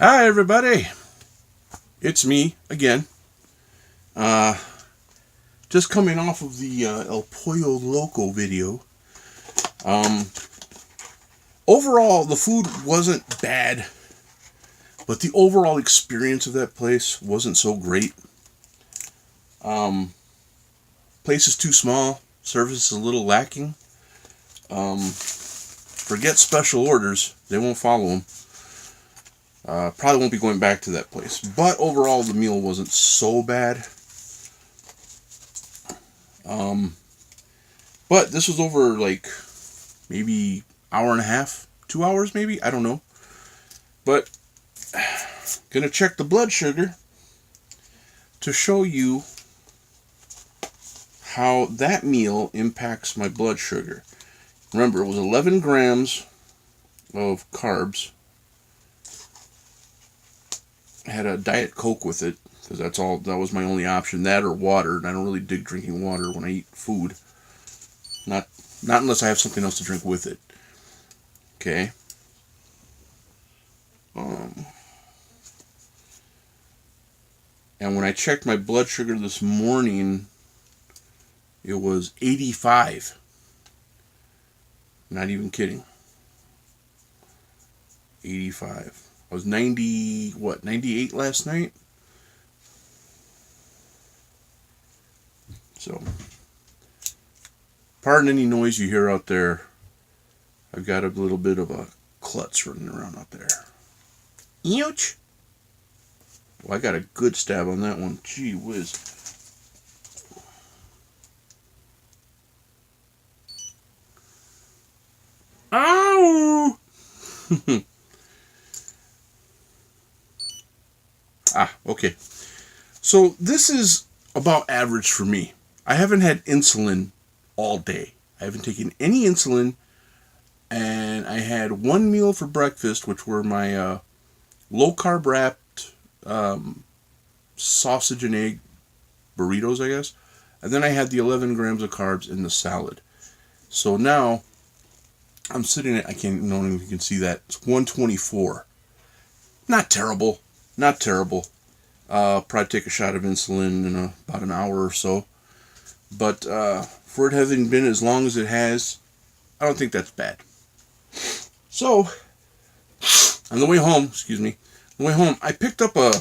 Hi everybody, it's me again. Uh, just coming off of the El Pollo Loco video. Um, Overall, the food wasn't bad, but the overall experience of that place wasn't so great. Place is too small, service is a little lacking. Forget special orders, they won't follow them. Probably won't be going back to that place. But overall, the meal wasn't so bad. But this was over like maybe hour and a half, 2 hours maybe, I don't know. But gonna check the blood sugar to show you how that meal impacts my blood sugar. Remember, it was 11 grams of carbs. I had a Diet Coke with it because that was my only option, that or water, and I don't really dig drinking water when I eat food. Not unless I have something else to drink with it. Okay. And when I checked my blood sugar this morning, it was 85. Not even kidding. 85. I was 98 last night? So, pardon any noise you hear out there. I've got a little bit of a klutz running around out there. Ouch! Well, I got a good stab on that one. Gee whiz. Ow! Okay. So this is about average for me. I haven't had insulin all day. I haven't taken any insulin, and I had one meal for breakfast, which were my low carb wrapped sausage and egg burritos, I guess. And then I had the 11 grams of carbs in the salad. So now I'm sitting at, I don't know if you can see that, it's 124. Not terrible. Not terrible. Probably take a shot of insulin in about an hour or so. But for it having been as long as it has, I don't think that's bad. So, on the way home, I picked up a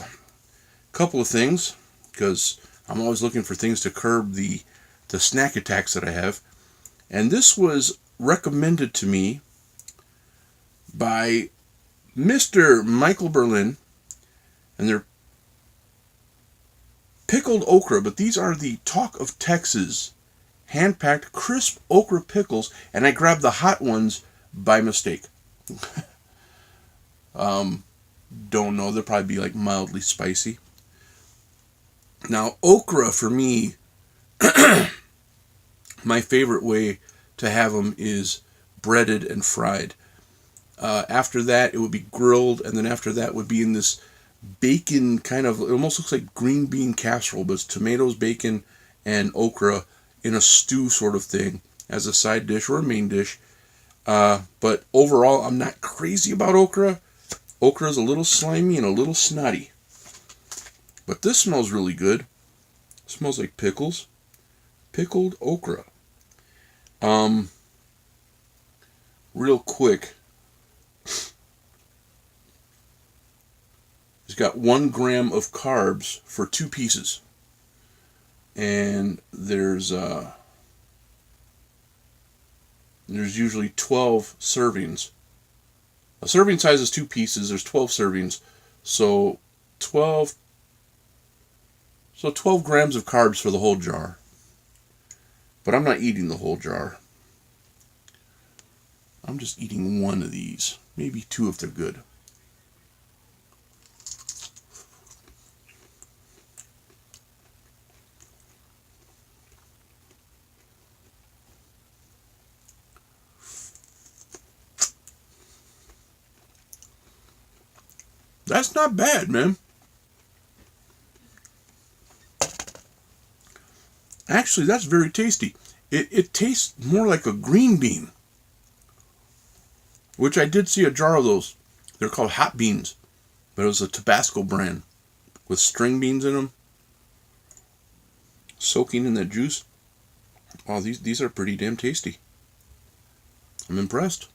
couple of things because I'm always looking for things to curb the snack attacks that I have. And this was recommended to me by Mr. Michael Berlin, and they're pickled okra, but these are the Talk of Texas hand-packed crisp okra pickles, and I grabbed the hot ones by mistake. Don't know, they'll probably be like mildly spicy. Now, okra for me, my favorite way to have them is breaded and fried. After that, it would be grilled, and then after that would be in this bacon kind of, it almost looks like green bean casserole, but it's tomatoes, bacon, and okra in a stew sort of thing as a side dish or a main dish. But overall, I'm not crazy about okra. Okra is a little slimy and a little snotty. But this smells really good. It smells like pickles. Pickled okra. Real quick. It's got 1 gram of carbs for 2 pieces. And there's usually 12 servings. A serving size is 2 pieces. There's 12 servings. So 12 grams of carbs for the whole jar. But I'm not eating the whole jar. I'm just eating one of these. Maybe 2 if they're good. That's not bad, man. Actually, that's very tasty. It tastes more like a green bean, which I did see a jar of those. They're called hot beans. But it was a Tabasco brand with string beans in them, soaking in that juice. Wow, these are pretty damn tasty. I'm impressed.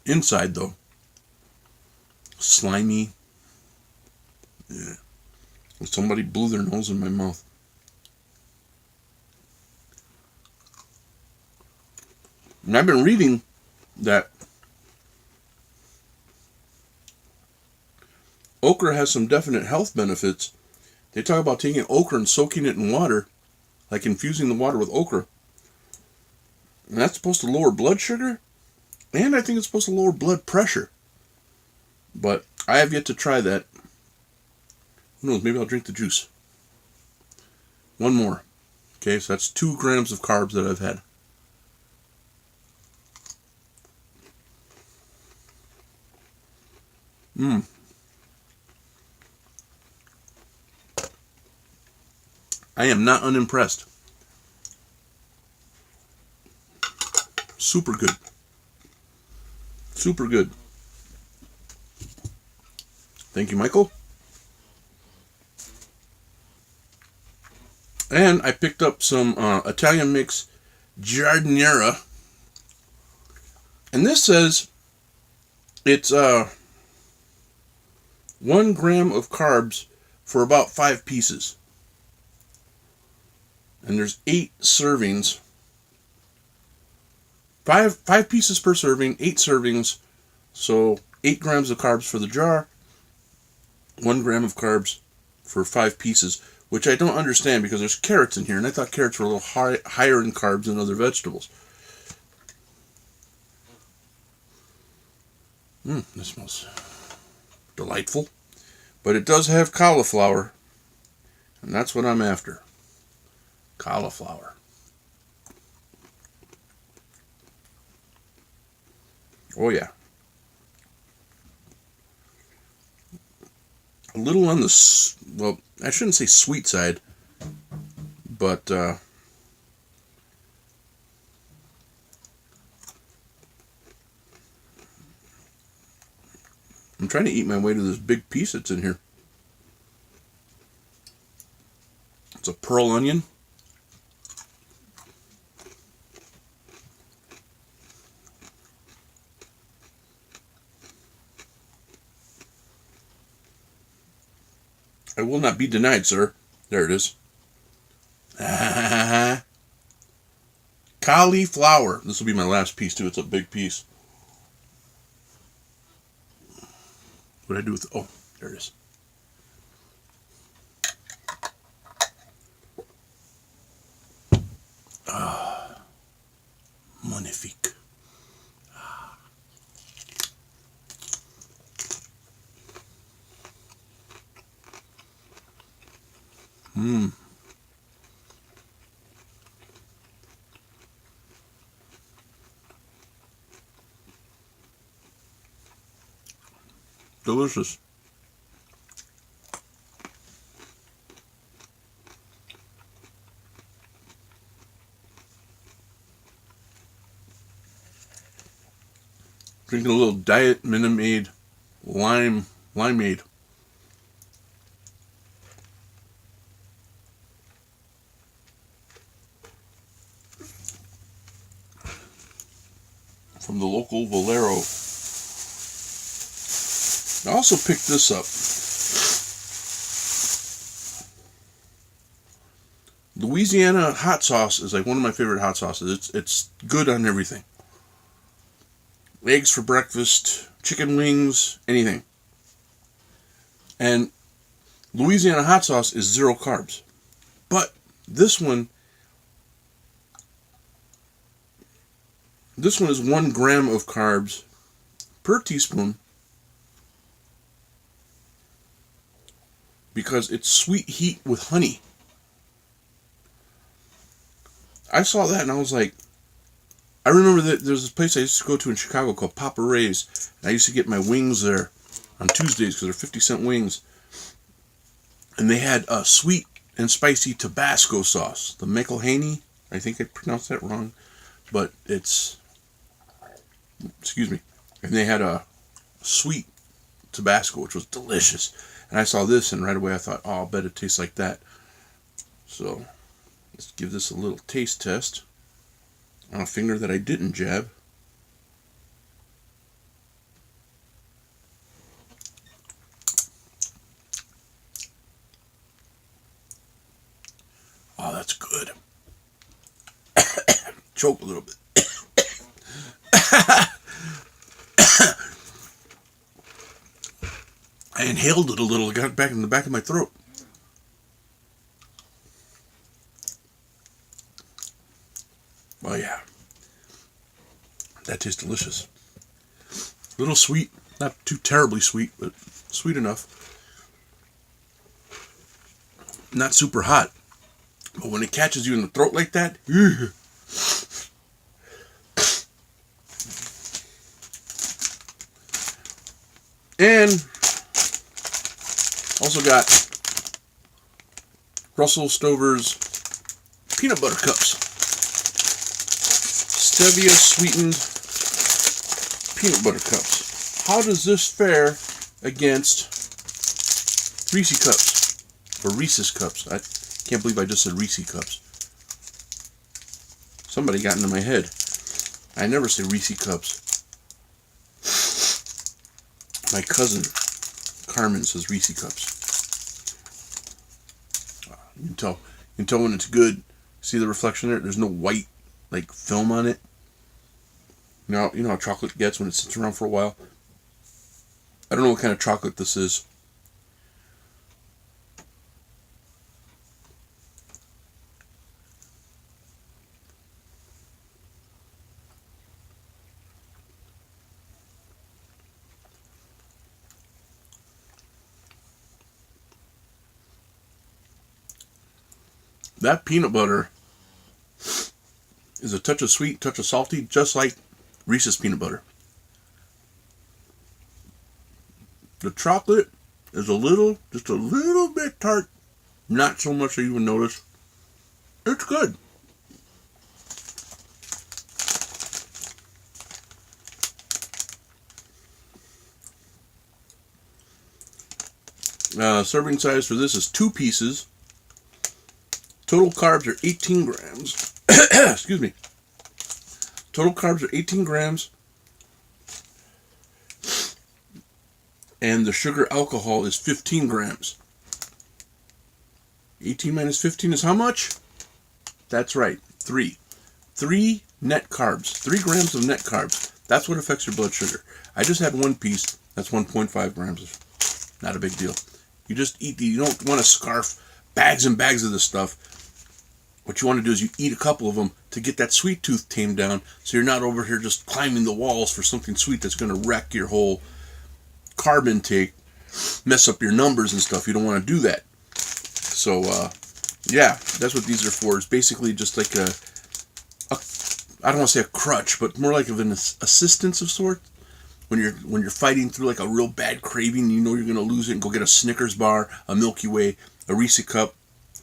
Inside though, slimy. Yeah. Somebody blew their nose in my mouth. And I've been reading that okra has some definite health benefits. They talk about taking okra and soaking it in water, like infusing the water with okra. And that's supposed to lower blood sugar, and I think it's supposed to lower blood pressure. But I have yet to try that. Who knows, maybe I'll drink the juice. One more. Okay, so that's 2 grams of carbs that I've had. I am not unimpressed. Super good. Super good. Thank you, Michael. And I picked up some Italian mix giardiniera. And this says it's 1 gram of carbs for about 5 pieces. And there's 8 servings. 5 pieces per serving, 8 servings. So 8 grams of carbs for the jar, 1 gram of carbs for 5 pieces, which I don't understand because there's carrots in here, and I thought carrots were a little higher in carbs than other vegetables. This smells delightful. But it does have cauliflower, and that's what I'm after. Cauliflower. Oh yeah. A little on the, well, I shouldn't say sweet side, but I'm trying to eat my way to this big piece that's in here. It's a pearl onion. I will not be denied, sir. There it is. Cauliflower. This will be my last piece, too. It's a big piece. What did I do with... Oh, there it is. Magnifique. Delicious. Drinking a little Diet Minute Maid limeade. From the local Valero. I also picked this up. Louisiana hot sauce is like one of my favorite hot sauces. It's good on everything. Eggs for breakfast, chicken wings, anything. And Louisiana hot sauce is 0 carbs. But this one is 1 gram of carbs per teaspoon because it's sweet heat with honey. I saw that and I was like, I remember that there's this place I used to go to in Chicago called Papa Ray's. And I used to get my wings there on Tuesdays because they're 50-cent wings. And they had sweet and spicy Tabasco sauce. The McElhaney, I think I pronounced that wrong, but it's, excuse me. And they had a sweet Tabasco, which was delicious. And I saw this, and right away I thought, oh, I'll bet it tastes like that. So let's give this a little taste test on a finger that I didn't jab. Oh, that's good. Choke a little bit. I inhaled it a little. It got back in the back of my throat. Oh yeah. That tastes delicious. A little sweet. Not too terribly sweet, but sweet enough. Not super hot. But when it catches you in the throat like that, and also got Russell Stover's peanut butter cups. Stevia sweetened peanut butter cups. How does this fare against Reese cups? Or Reese's cups? I can't believe I just said Reese cups. Somebody got into my head. I never say Reese cups. My cousin Carmen says Reese cups. You can tell when it's good. See the reflection there? There's no white like film on it. You know how chocolate gets when it sits around for a while. I don't know what kind of chocolate this is. That peanut butter is a touch of sweet, touch of salty, just like Reese's peanut butter. The chocolate is just a little bit tart. Not so much that you even notice. It's good. Serving size for this is 2 pieces. Total carbs are 18 grams. Excuse me. Total carbs are 18 grams. And the sugar alcohol is 15 grams. 18 minus 15 is how much? That's right, 3. 3 net carbs. 3 grams of net carbs. That's what affects your blood sugar. I just had 1 piece. That's 1.5 grams. Not a big deal. You just eat you don't want to scarf bags and bags of this stuff. What you want to do is you eat a couple of them to get that sweet tooth tamed down, so you're not over here just climbing the walls for something sweet that's going to wreck your whole carb intake, mess up your numbers and stuff. You don't want to do that. So, yeah, that's what these are for. It's basically just like I don't want to say a crutch, but more like an assistance of sorts. When you're fighting through like a real bad craving, you know you're going to lose it, and go get a Snickers bar, a Milky Way, a Reese cup.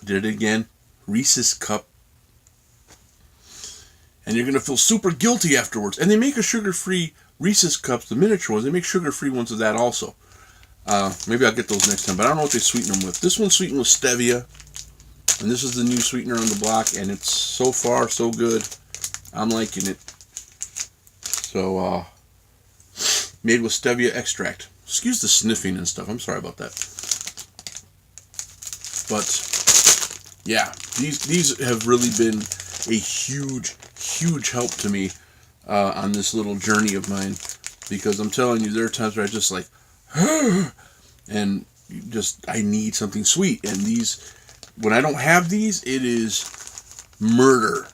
Did it again. Reese's cup. And you're going to feel super guilty afterwards. And they make a sugar-free Reese's cups, the miniature ones. They make sugar-free ones of that also. Maybe I'll get those next time, but I don't know what they sweeten them with. This one's sweetened with stevia. And this is the new sweetener on the block, and it's so far so good. I'm liking it. So, made with stevia extract. Excuse the sniffing and stuff. I'm sorry about that. But yeah, these have really been a huge help to me on this little journey of mine, because I'm telling you, there are times where I just like and I need something sweet, and these, when I don't have these, it is murder.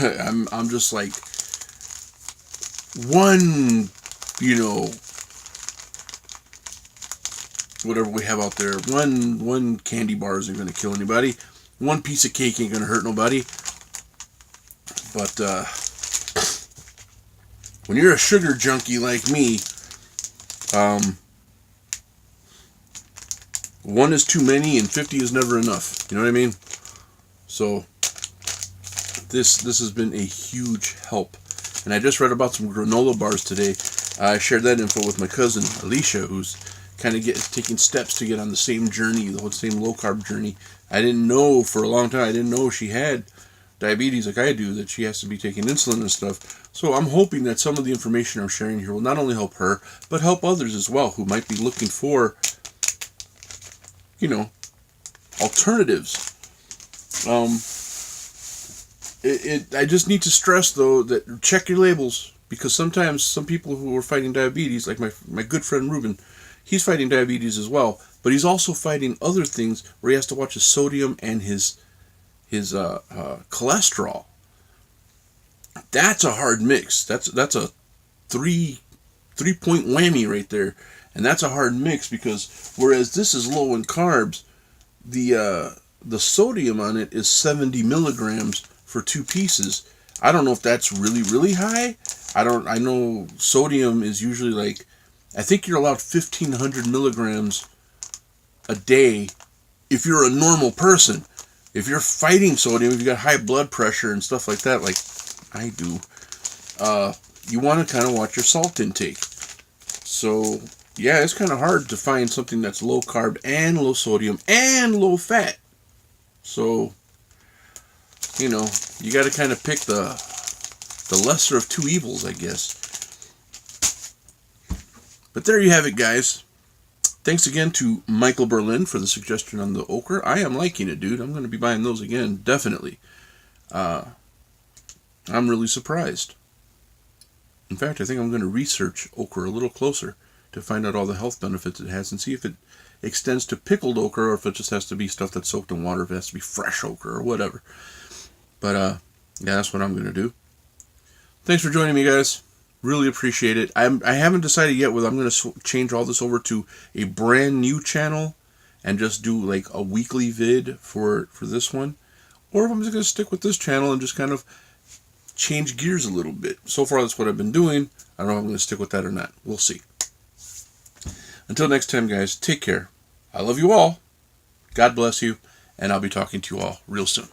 I'm just like one, whatever we have out there, one candy bar isn't going to kill anybody. One piece of cake ain't going to hurt nobody. But when you're a sugar junkie like me, 1 is too many and 50 is never enough. You know what I mean? So this has been a huge help. And I just read about some granola bars today. I shared that info with my cousin Alicia, who's kind of taking steps to get on the same journey, the whole same low carb journey. I didn't know for a long time. I didn't know she had diabetes like I do, that she has to be taking insulin and stuff. So I'm hoping that some of the information I'm sharing here will not only help her, but help others as well who might be looking for, you know, alternatives. I just need to stress, though, that check your labels, because sometimes some people who are fighting diabetes, like my good friend Ruben, he's fighting diabetes as well, but he's also fighting other things where he has to watch his sodium and his cholesterol. That's a hard mix. That's a 3-point whammy right there, and that's a hard mix, because whereas this is low in carbs, the sodium on it is 70 milligrams for 2 pieces. I don't know if that's really high. I know sodium is usually like, I think you're allowed 1,500 milligrams a day if you're a normal person. If you're fighting sodium, if you got high blood pressure and stuff like that, like I do, you want to kind of watch your salt intake. So yeah, it's kind of hard to find something that's low carb and low sodium and low fat. So, you know, you got to kind of pick the lesser of two evils, I guess. But there you have it, guys. Thanks again to Michael Berlin for the suggestion on the okra. I am liking it, dude. I'm going to be buying those again, definitely. I'm really surprised. In fact, I think I'm going to research okra a little closer to find out all the health benefits it has and see if it extends to pickled okra or if it just has to be stuff that's soaked in water, if it has to be fresh okra or whatever. But, yeah, that's what I'm going to do. Thanks for joining me, guys. Really appreciate it. I haven't decided yet whether I'm going to change all this over to a brand new channel and just do like a weekly vid for this one, or if I'm just going to stick with this channel and just kind of change gears a little bit. So far, that's what I've been doing. I don't know if I'm going to stick with that or not. We'll see. Until next time, guys, take care. I love you all. God bless you, and I'll be talking to you all real soon.